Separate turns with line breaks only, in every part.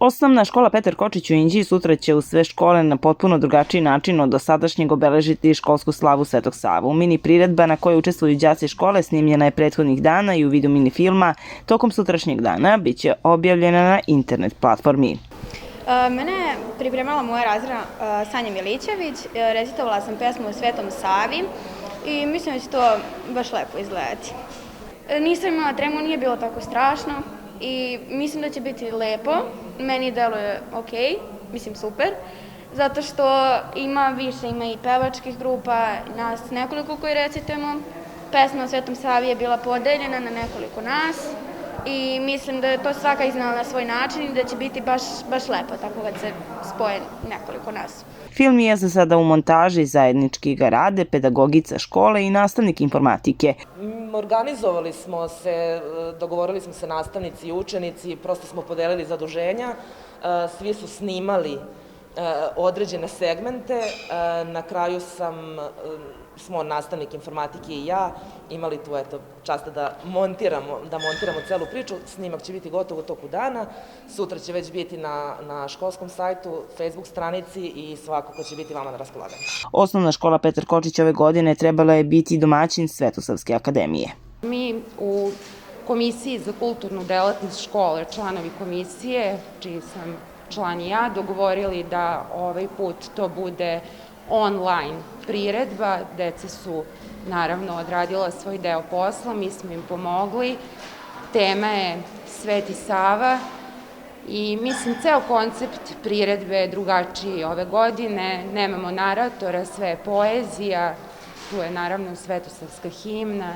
Osnovna škola Petar Kočić u Inđiji sutra će u sve škole na potpuno drugačiji način od dosadašnjeg obeležiti školsku slavu Svetog Savu. Mini priredba na kojoj učestvuju đaci škole snimljena je prethodnih dana i u vidu mini filma tokom sutrašnjeg dana biće objavljena na internet platformi.
Mene je pripremala moja razredna Sanja Milićević, recitovala sam pesmu o Svetom Savi i mislim da će to baš lepo izgledati. Nisam imala tremu, nije bilo tako strašno i mislim da će biti lepo, meni deluje ok, mislim super, zato što ima i pevačkih grupa, nas nekoliko koji recitujemo. Pesma o Svetom Savi je bila podeljena na nekoliko nas i mislim da je to svaka iznala na svoj način i da će biti baš lepo, tako kad se spoje nekoliko nas.
Film je za sada u montaži, zajednički ga rade pedagogica škole i nastavnik informatike.
Organizovali smo se, dogovorili smo se nastavnici i učenici, prosto smo podelili zaduženja, svi su snimali određene segmente, na kraju smo nastavnik informatike i ja imali tu čast da montiramo celu priču. Snimak će biti gotov u toku dana, sutra će već biti na školskom sajtu, Facebook stranici i svakako će biti vama na raspolaganju.
Osnovna škola Petar Kočić ove godine trebala je biti domaćin Svetosavske akademije.
Mi u Komisiji za kulturnu delatnost škole, članovi komisije, čiji sam član i ja, dogovorili da ovaj put to bude online priredba. Deca su naravno odradila svoj deo posla, mi smo im pomogli. Tema je Sveti Sava i mislim ceo koncept priredbe je drugačiji ove godine. Nemamo naratora, sve je poezija, tu je naravno svetosavska himna,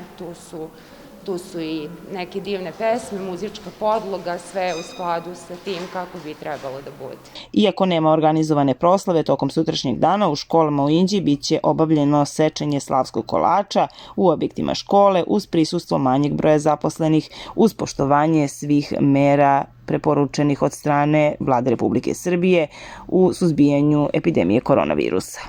tu su i neke divne pesme, muzička podloga, sve u skladu sa tim kako bi trebalo da bude.
Iako nema organizovane proslave, tokom sutrašnjeg dana u školama u Inđiji biće obavljeno sečenje slavskog kolača u objektima škole uz prisustvo manjeg broja zaposlenih, uz poštovanje svih mera preporučenih od strane Vlade Republike Srbije u suzbijanju epidemije koronavirusa.